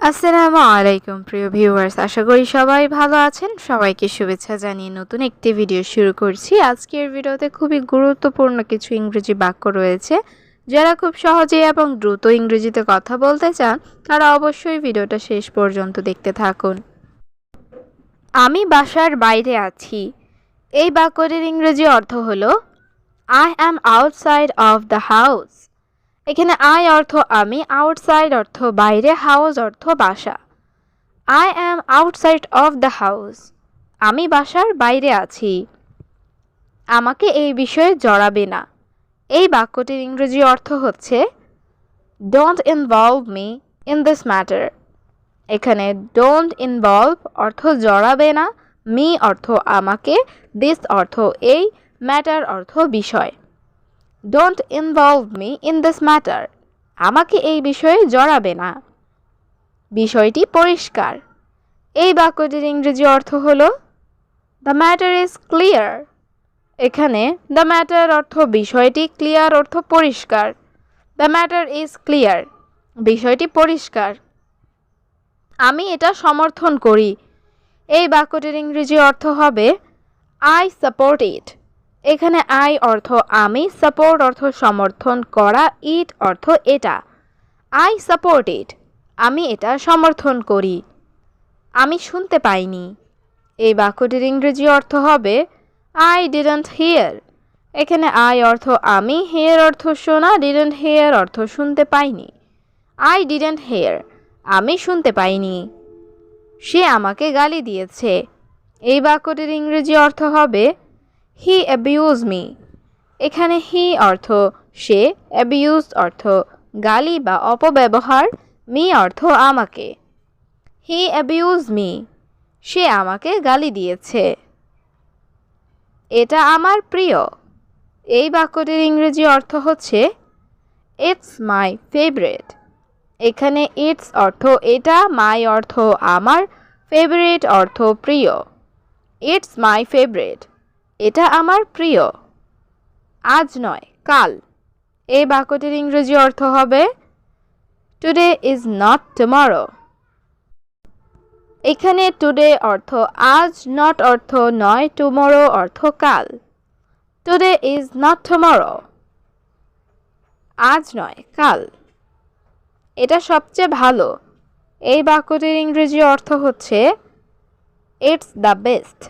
আসসালামু আলাইকুম প্রিয় ভিউয়ার্স, আশা করি সবাই ভালো আছেন। সবাইকে শুভেচ্ছা জানিয়ে নতুন একটি ভিডিও শুরু করছি। আজকের ভিডিওতে খুবই গুরুত্বপূর্ণ কিছু ইংরেজি বাক্য রয়েছে। যারা খুব সহজে এবং দ্রুত ইংরেজিতে কথা বলতে চান তারা অবশ্যই ভিডিওটা শেষ পর্যন্ত দেখতে থাকুন। আমি বাসার বাইরে আছি। এই বাক্যটির ইংরেজি অর্থ হলো I am outside of the house. এখানে আই অর্থ আমি, আউটসাইড অর্থ বাইরে, হাউস অর্থ বাসা। I am outside of the house. আমি বাসার বাইরে আছি। আমাকে এই বিষয়ে জড়াবে না। এই বাক্যটির ইংরেজি অর্থ হচ্ছে don't involve me in this matter. এখানে ডোন্ট ইনভলভ অর্থ জড়াবে না, মি অর্থ আমাকে, দিস অর্থ এই, ম্যাটার অর্থ বিষয়। Don't involve me in this matter. আমাকে এই বিষয়ে জড়াবে না। বিষয়টি পরিষ্কার। এই বাক্যটির ইংরেজি অর্থ হলো দ্য ম্যাটার ইজ ক্লিয়ার। এখানে দ্য ম্যাটার অর্থ বিষয়টি, ক্লিয়ার অর্থ পরিষ্কার। দ্য ম্যাটার ইজ ক্লিয়ার, বিষয়টি পরিষ্কার। আমি এটা সমর্থন করি। এই বাক্যটির ইংরেজি অর্থ হবে আই সাপোর্ট ইট। এখানে আই অর্থ আমি, সাপোর্ট অর্থ সমর্থন করা, ইট অর্থ এটা। আই সাপোর্ট ইট, আমি এটা সমর্থন করি। আমি শুনতে পাইনি। এই বাক্যটির ইংরেজি অর্থ হবে আই ডিডন্ট হিয়ার। এখানে আই অর্থ আমি, হিয়ার অর্থ শোনা, ডিডন্ট হিয়ার অর্থ শুনতে পাইনি। আই ডিডন্ট হিয়ার, আমি শুনতে পাইনি। সে আমাকে গালি দিয়েছে। এই বাক্যটির ইংরেজি অর্থ হবে হি অ্যাবিউজ মি। এখানে হি অর্থ সে, অ্যাবিউজ অর্থ গালি বা অপব্যবহার, মি অর্থ আমাকে। হি অ্যাবিউজ মি, সে আমাকে গালি দিয়েছে। এটা আমার প্রিয়। এই বাক্যটির ইংরেজি অর্থ হচ্ছে ইটস মাই ফেভারিট। এখানে ইটস অর্থ এটা, মাই অর্থ আমার, ফেভারিট অর্থ প্রিয়। ইটস মাই ফেভারিট, এটা আমার প্রিয়। আজ নয়, কাল। এই বাক্যটির ইংরেজি অর্থ হবে টুডে ইজ নট টুমরো। এখানে টুডে অর্থ আজ, নট অর্থ নয়, টুমরো অর্থ কাল। টুডে ইজ নট টুমরো, আজ নয় কাল। এটা সবচেয়ে ভালো। এই বাক্যটির ইংরেজি অর্থ হচ্ছে ইটস দ্য বেস্ট।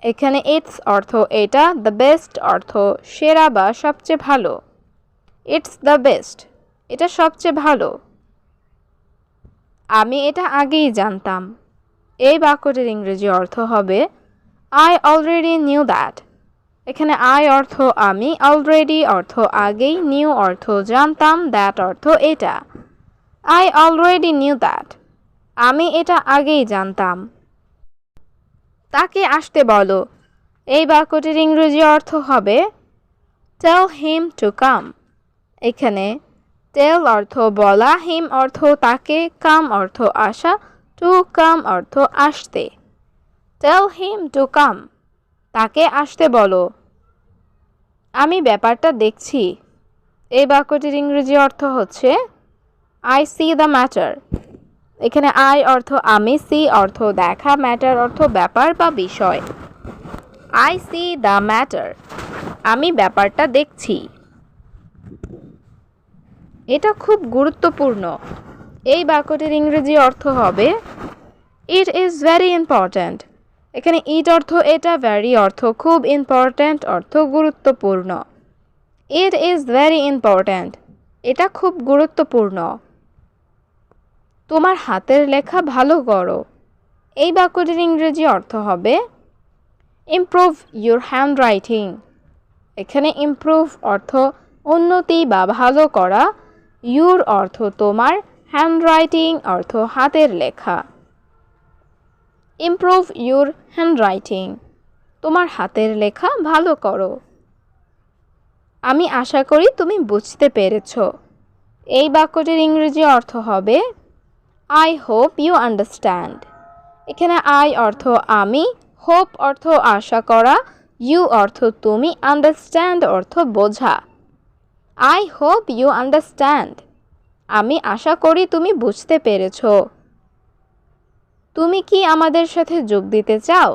এখানে ইটস অর্থ এটা, দ্য বেস্ট অর্থ সেরা বা সবচেয়ে ভালো। ইটস দ্য বেস্ট, এটা সবচেয়ে ভালো। আমি এটা আগেই জানতাম। এই বাক্যটির ইংরেজি অর্থ হবে আই অলরেডি নিউ দ্যাট। এখানে আই অর্থ আমি, অলরেডি অর্থ আগেই, নিউ অর্থ জানতাম, দ্যাট অর্থ এটা। আই অলরেডি নিউ দ্যাট, আমি এটা আগেই জানতাম। তাকে আসতে বলো। এই বাক্যটির ইংরেজি অর্থ হবে টেল হিম টু কাম। এখানে টেল অর্থ বলা, হিম অর্থ তাকে, কাম অর্থ আসা, টু কাম অর্থ আসতে। টেল হিম টু কাম, তাকে আসতে বলো। আমি ব্যাপারটা দেখছি। এই বাক্যটির ইংরেজি অর্থ হচ্ছে আই সি দ্য ম্যাটার। এখানে আই অর্থ আমি, সি অর্থ দেখা, ম্যাটার অর্থ ব্যাপার বা বিষয়। আই সি দ্য ম্যাটার, আমি ব্যাপারটা দেখছি। এটা খুব গুরুত্বপূর্ণ। এই বাক্যটির ইংরেজি অর্থ হবে ইট ইজ ভেরি ইম্পর্ট্যান্ট। এখানে ইট অর্থ এটা, ভেরি অর্থ খুব, ইম্পর্ট্যান্ট অর্থ গুরুত্বপূর্ণ। ইট ইজ ভেরি ইম্পর্ট্যান্ট, এটা খুব গুরুত্বপূর্ণ। তোমার হাতের লেখা ভালো করো। এই বাক্যটির ইংরেজি অর্থ হবে ইমপ্রুভ ইউর হ্যান্ডরাইটিং। এখানে ইমপ্রুভ অর্থ উন্নতি বা ভালো করা, ইউর অর্থ তোমার, হ্যান্ডরাইটিং অর্থ হাতের লেখা। ইমপ্রুভ ইউর হ্যান্ডরাইটিং, তোমার হাতের লেখা ভালো করো। আমি আশা করি তুমি বুঝতে পেরেছ। এই বাক্যটির ইংরেজি অর্থ হবে আই হোপ ইউ আন্ডারস্ট্যান্ড। এখানে আই অর্থ আমি, হোপ অর্থ আশা করা, ইউ অর্থ তুমি, আন্ডারস্ট্যান্ড অর্থ বোঝা। আই হোপ ইউ আন্ডারস্ট্যান্ড, আমি আশা করি তুমি বুঝতে পেরেছ। তুমি কি আমাদের সাথে যোগ দিতে চাও?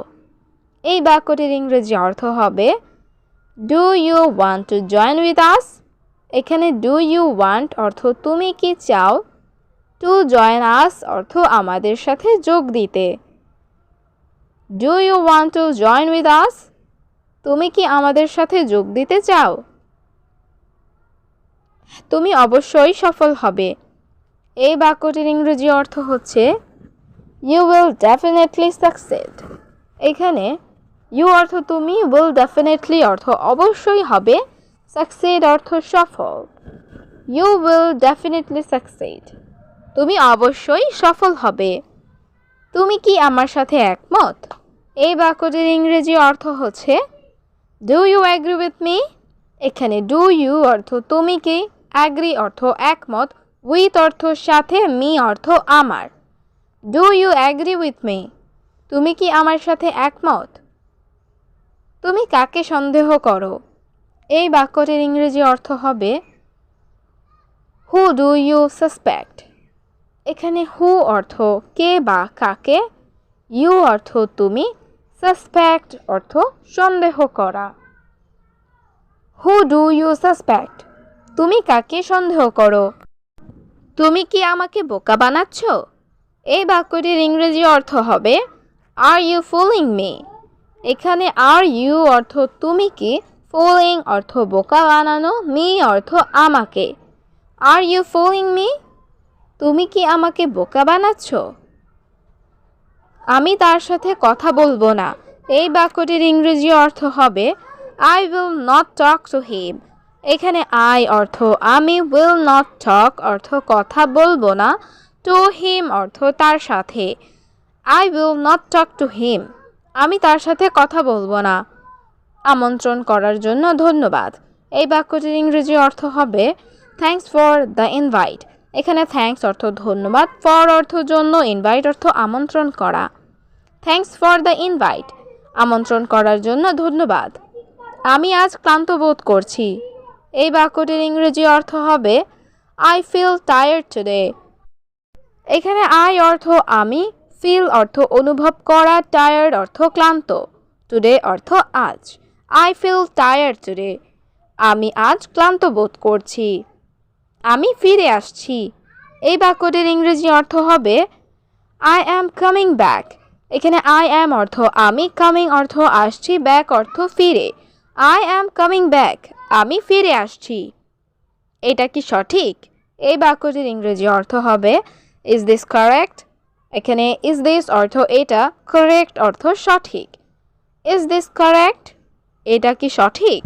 এই বাক্যটির ইংরেজি অর্থ হবে do you want to join with us. এখানে ডু ইউ ওয়ান্ট অর্থ তুমি কি চাও, টু জয়েন আস অর্থ আমাদের সাথে যোগ দিতে। Do you want to join with us? তুমি কি আমাদের সাথে যোগ দিতে চাও? তুমি অবশ্যই সফল হবে। এই বাক্যটির ইংরেজি অর্থ হচ্ছে ইউ উইল ডেফিনেটলি সাকসিড। এখানে ইউ অর্থ তুমি, উইল ডেফিনেটলি অর্থ অবশ্যই হবে, সাকসিড অর্থ সফল। You will definitely succeed. তুমি অবশ্যই সফল হবে। তুমি কি আমার সাথে একমত? এই বাক্যটির ইংরেজি অর্থ হচ্ছে do you agree with me. এখানে ডু ইউ অর্থ তুমি কি, অ্যাগ্রি অর্থ একমত, উইথ অর্থ সাথে, মি অর্থ আমার। Do you agree with me? তুমি কি আমার সাথে একমত? তুমি কাকে সন্দেহ করো? এই বাক্যটির ইংরেজি অর্থ হবে হু ডু ইউ সাসপেক্ট। এখানে হু অর্থ কে বা কাকে, ইউ অর্থ তুমি, সাসপেক্ট অর্থ সন্দেহ করা। Who do you suspect? তুমি কাকে সন্দেহ করো? তুমি কি আমাকে বোকা বানাচ্ছ? এই বাক্যটির ইংরেজি অর্থ হবে আর ইউ ফুলিং মি। এখানে আর ইউ অর্থ তুমি কি, ফুলিং অর্থ বোকা বানানো, মি অর্থ আমাকে। Are you fooling me? তুমি কি আমাকে বোকা বানাচ্ছ? আমি তার সাথে কথা বলবো না। এই বাক্যটির ইংরেজি অর্থ হবে I will not talk to him. এখানে আই অর্থ আমি, উইল নট টক অর্থ কথা বলবো না, টু হিম অর্থ তার সাথে। I will not talk to him. আমি তার সাথে কথা বলবো না। আমন্ত্রণ করার জন্য ধন্যবাদ। এই বাক্যটির ইংরেজি অর্থ হবে থ্যাঙ্কস ফর দ্য ইনভাইট। এখানে থ্যাঙ্কস অর্থ ধন্যবাদ, ফর অর্থ জন্য, ইনভাইট অর্থ আমন্ত্রণ করা। থ্যাঙ্কস ফর দ্য ইনভাইট, আমন্ত্রণ করার জন্য ধন্যবাদ। আমি আজ ক্লান্ত বোধ করছি। এই বাক্যটির ইংরেজি অর্থ হবে আই ফিল টায়ার্ড টুডে। এখানে আই অর্থ আমি, ফিল অর্থ অনুভব করা, টায়ার্ড অর্থ ক্লান্ত, টুডে অর্থ আজ। আই ফিল টায়ার্ড টুডে, আমি আজ ক্লান্ত বোধ করছি। আমি ফিরে আসছি। এই বাক্যটির ইংরেজি অর্থ হবে আই অ্যাম কামিং ব্যাক। এখানে আই অ্যাম অর্থ আমি, কামিং অর্থ আসছি, ব্যাক অর্থ ফিরে। আই অ্যাম কামিং ব্যাক, আমি ফিরে আসছি। এটা কি সঠিক? এই বাক্যটির ইংরেজি অর্থ হবে ইজ দিস কারেক্ট। এখানে ইজ দিস অর্থ এটা, কারেক্ট অর্থ সঠিক। Is this correct? এটা কি সঠিক?